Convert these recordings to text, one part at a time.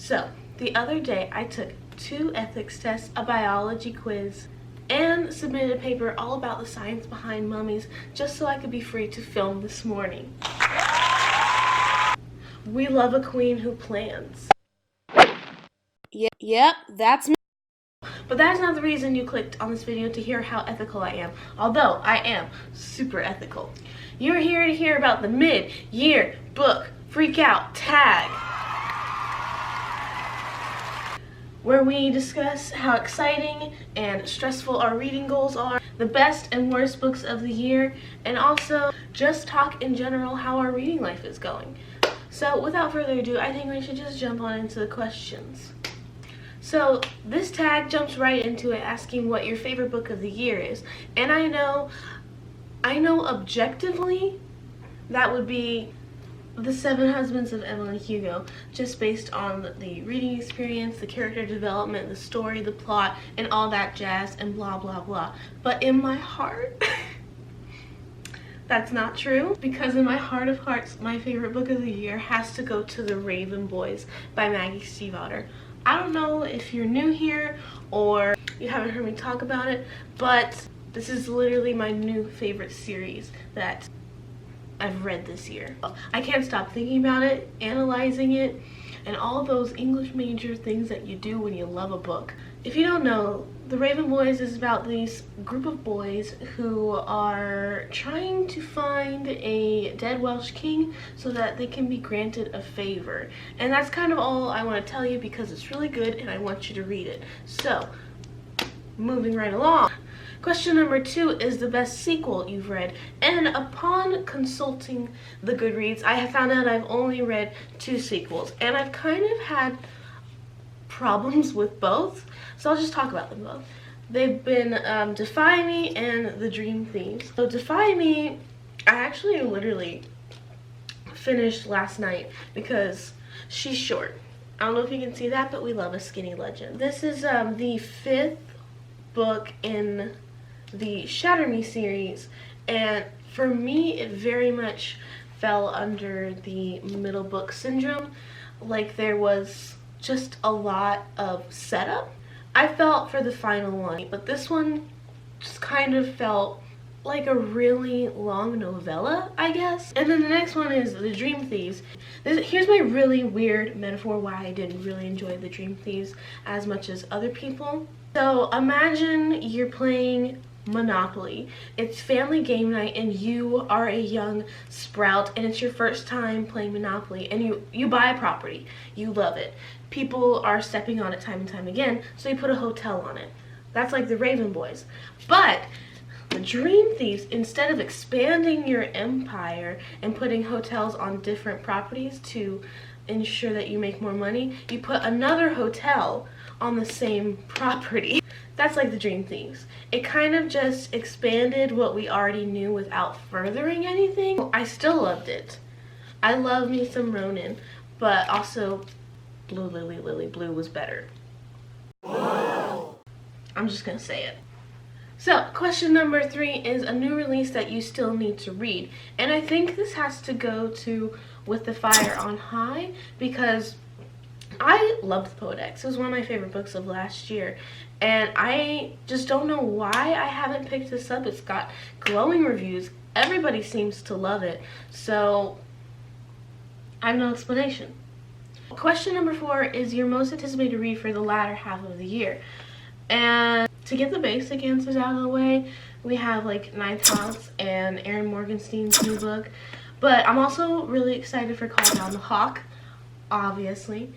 So, the other day I took 2 ethics tests, a biology quiz, and submitted a paper all about the science behind mummies just so I could be free to film this morning. We love a queen who plans. Yep, that's me. But that is not the reason you clicked on this video to hear how ethical I am, although I am super ethical. You're here to hear about the mid-year book freak out tag, where we discuss how exciting and stressful our reading goals are, the best and worst books of the year, and also just talk in general how our reading life is going. So without further ado, I think we should just jump on into the questions. So this tag jumps right into it, asking what your favorite book of the year is. And I know objectively that would be The 7 Husbands of Evelyn Hugo, just based on the reading experience, the character development, the story, the plot, and all that jazz, and blah blah blah. But in my heart, that's not true, because in my heart of hearts, my favorite book of the year has to go to The Raven Boys by Maggie Stiefvater. I don't know if you're new here or you haven't heard me talk about it, but this is literally my new favorite series that I've read this year. I can't stop thinking about it, analyzing it, and all those English major things that you do when you love a book. If you don't know, The Raven Boys is about this group of boys who are trying to find a dead Welsh king so that they can be granted a favor. And that's kind of all I want to tell you because it's really good and I want you to read it. So, moving right along. Question number 2 is the best sequel you've read. And upon consulting the Goodreads, I have found out I've only read 2 sequels. And I've kind of had problems with both, so I'll just talk about them both. They've been Defy Me and The Dream Thieves. So Defy Me, I actually literally finished last night because she's short. I don't know if you can see that, but we love a skinny legend. This is the 5th book in the Shatter Me series, and for me it very much fell under the middle book syndrome. Like, there was just a lot of setup, I felt, for the final one, but this one just kind of felt like a really long novella, I guess. And then the next one is The Dream Thieves. Here's my really weird metaphor why I didn't really enjoy The Dream Thieves as much as other people. So imagine you're playing Monopoly. It's family game night and you are a young sprout and it's your first time playing Monopoly, and you buy a property. You love it. People are stepping on it time and time again, so you put a hotel on it. That's like the Raven Boys. But the Dream Thieves, instead of expanding your empire and putting hotels on different properties to ensure that you make more money, you put another hotel on the same property. That's like the Dream Thieves. It kind of just expanded what we already knew without furthering anything. I still loved it. I love me some Ronin, but also Blue Lily Blue was better. Whoa. I'm just gonna say it. So, question number 3 is a new release that you still need to read. And I think this has to go to With the Fire on High, because I loved the Poet-X. It was one of my favorite books of last year. And I just don't know why I haven't picked this up. It's got glowing reviews. Everybody seems to love it. So, I have no explanation. Question number 4 is your most anticipated read for the latter half of the year. And to get the basic answers out of the way, we have like Ninth House and Erin Morgenstein's new book. But I'm also really excited for Call Down the Hawk, obviously.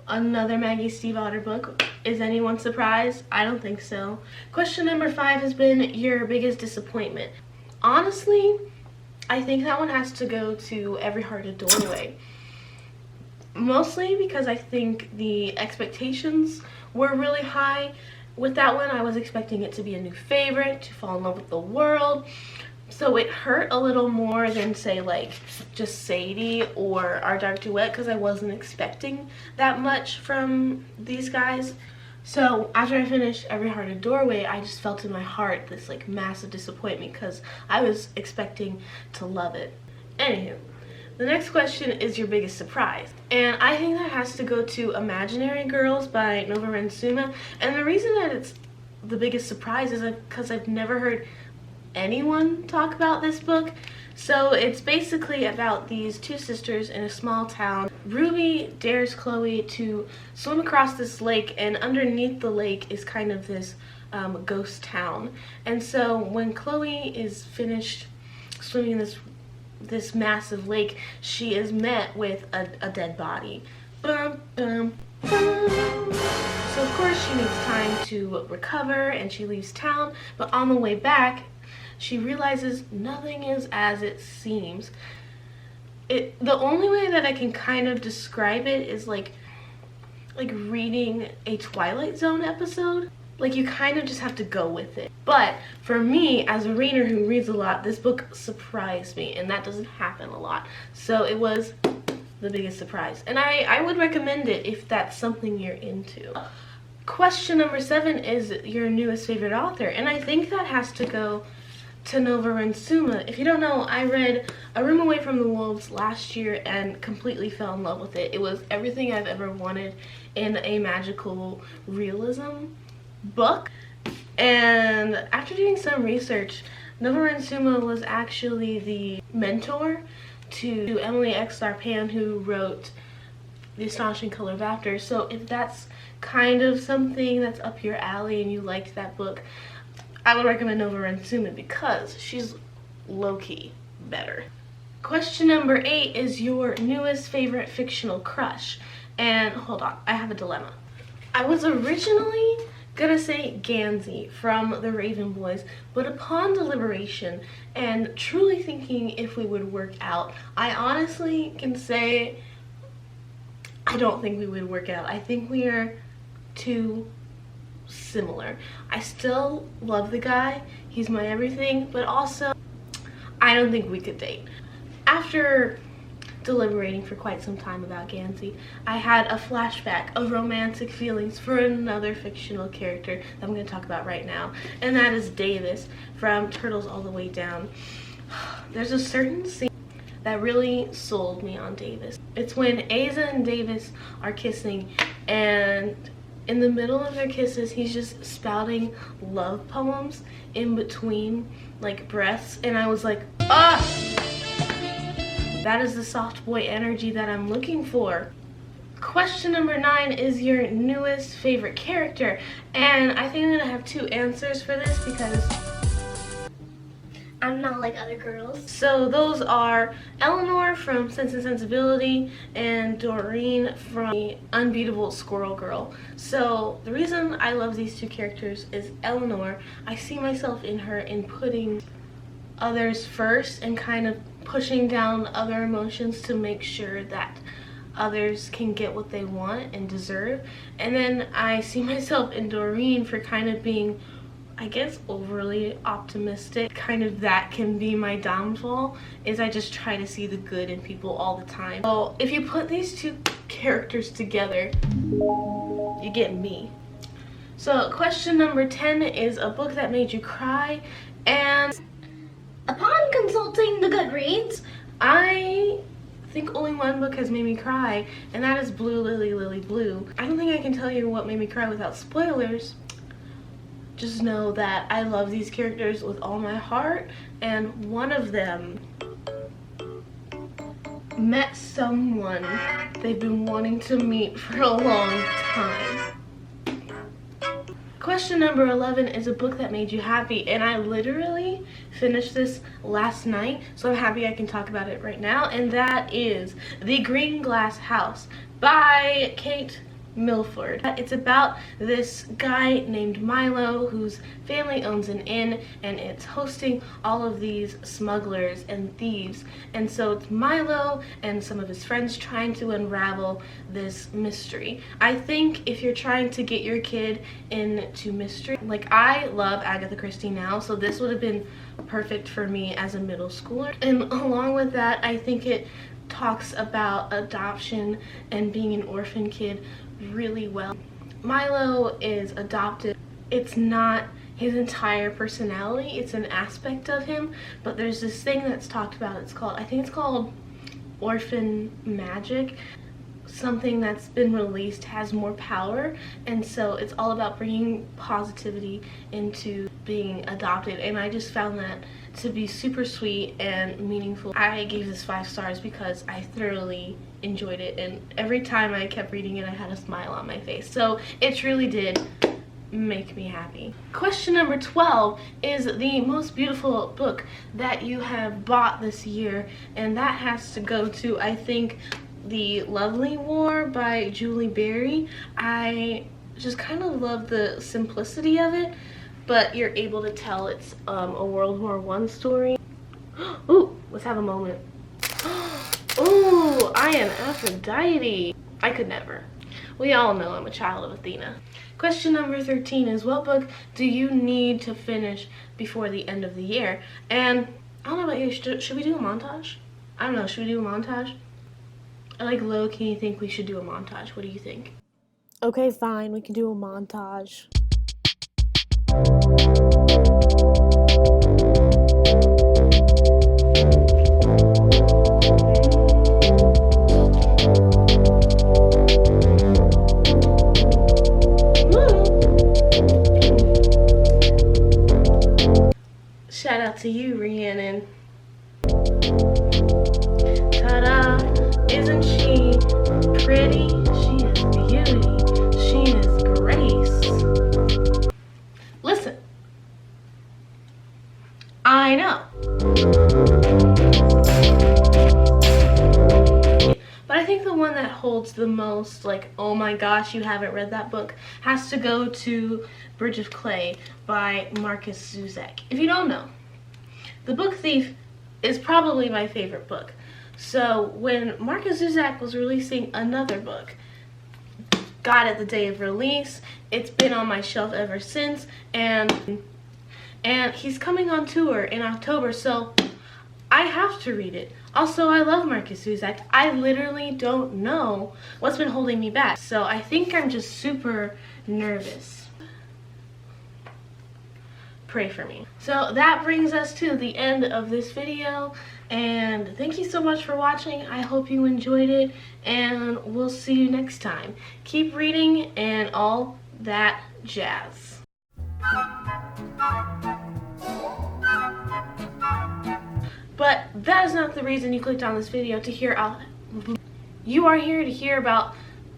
Another Maggie Stiefvater book. Is anyone surprised? I don't think so. Question number 5 has been your biggest disappointment. Honestly, I think that one has to go to Every Heart a Doorway. Mostly because I think the expectations were really high. With that one, I was expecting it to be a new favorite, to fall in love with the world. So it hurt a little more than, say, like, just Sadie or Our Dark Duet, because I wasn't expecting that much from these guys. So after I finished Every Heart a Doorway, I just felt in my heart this, like, massive disappointment because I was expecting to love it. Anywho, The next question is your biggest surprise. And I think that has to go to Imaginary Girls by Nova Suma. And the reason that it's the biggest surprise is because I've never heard anyone talk about this book. So it's basically about these two sisters in a small town. Ruby dares Chloe to swim across this lake, and underneath the lake is kind of this ghost town. And so when Chloe is finished swimming this massive lake, she is met with a dead body. Bum, bum, bum. So of course she needs time to recover and she leaves town, but on the way back she realizes nothing is as it seems. The only way that I can kind of describe it is like reading a Twilight Zone episode. Like, you kind of just have to go with it. But for me, as a reader who reads a lot, this book surprised me, and that doesn't happen a lot. So it was the biggest surprise. And I would recommend it if that's something you're into. Question number 7 is your newest favorite author, and I think that has to go to Nova Suma. If you don't know, I read A Room Away from the Wolves last year and completely fell in love with it. It was everything I've ever wanted in a magical realism book. And after doing some research, Nova Suma was actually the mentor to Emily X. Sarpan, who wrote The Astonishing Color of After. So if that's kind of something that's up your alley and you liked that book, I would recommend Nova Suma because she's low-key better. Question number 8 is your newest favorite fictional crush. And hold on, I have a dilemma. I was originally gonna say Gansey from the Raven Boys, but upon deliberation and truly thinking if we would work out, I honestly can say I don't think we would work out. I think we are too similar. I still love the guy, he's my everything, but also I don't think we could date. After deliberating for quite some time about Gansey, I had a flashback of romantic feelings for another fictional character that I'm going to talk about right now, and that is Davis from Turtles All the Way Down. There's a certain scene that really sold me on Davis. It's when Aza and Davis are kissing, and in the middle of their kisses, he's just spouting love poems in between, like, breaths, and I was like, ah! That is the soft boy energy that I'm looking for. Question number 9 is your newest favorite character, and I think I'm gonna have 2 answers for this because I'm not like other girls. So those are Eleanor from Sense and Sensibility and Doreen from The Unbeatable Squirrel Girl. So the reason I love these 2 characters is Eleanor, I see myself in her in putting others first and kind of pushing down other emotions to make sure that others can get what they want and deserve. And then I see myself in Doreen for kind of being, I guess, overly optimistic. Kind of that can be my downfall, is I just try to see the good in people all the time. So if you put these 2 characters together, you get me. So question number 10 is a book that made you cry, and upon consulting the Goodreads, I think only one book has made me cry, and that is Blue Lily Lily Blue. I don't think I can tell you what made me cry without spoilers. Just know that I love these characters with all my heart, and one of them met someone they've been wanting to meet for a long time. Question number 11 is a book that made you happy, and I literally finished this last night, so I'm happy I can talk about it right now, and that is The Green Glass House by Kate Milford. It's about this guy named Milo whose family owns an inn, and it's hosting all of these smugglers and thieves, and so it's Milo and some of his friends trying to unravel this mystery. I think if you're trying to get your kid into mystery, like, I love Agatha Christie now, so this would have been perfect for me as a middle schooler. And along with that, I think it talks about adoption and being an orphan kid really well. Milo is adopted. It's not his entire personality, it's an aspect of him, but there's this thing that's talked about, I think it's called orphan magic. Something that's been released has more power, and so it's all about bringing positivity into being adopted, and I just found that to be super sweet and meaningful. I gave this 5 stars because I thoroughly enjoyed it, and every time I kept reading it I had a smile on my face, so it truly did make me happy. Question number 12 is the most beautiful book that you have bought this year, and that has to go to, I think, The Lovely War by Julie Berry. I just kind of love the simplicity of it, but you're able to tell it's a World War I story. Ooh, let's have a moment. Ooh, I am Aphrodite. I could never. We all know I'm a child of Athena. Question number 13 is, what book do you need to finish before the end of the year? And I don't know about you, should we do a montage? I don't know, should we do a montage? I like low-key think we should do a montage. What do you think? Okay, fine, we can do a montage. Shout out to you, Rhiannon. Ta-da! Isn't she pretty? She is beauty. She is grace. Listen. I know. But I think the one that holds the most, like, oh my gosh, you haven't read that book, has to go to Bridge of Clay by Marcus Zuzak. If you don't know, The Book Thief is probably my favorite book. So when Marcus Zuzak was releasing another book, got it the day of release, it's been on my shelf ever since, and he's coming on tour in October, so I have to read it. Also, I love Marcus Zuzak. I literally don't know what's been holding me back, so I think I'm just super nervous. Pray for me. So that brings us to the end of this video, and thank you so much for watching. I hope you enjoyed it, and we'll see you next time. Keep reading and all that jazz. But that is not the reason you clicked on this video to hear you are here to hear about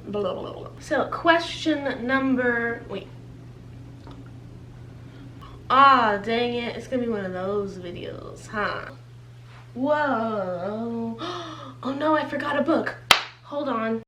blah, blah, blah, blah. So question number, wait. Ah, dang it, it's gonna be one of those videos, huh? Whoa. Oh no, I forgot a book. Hold on.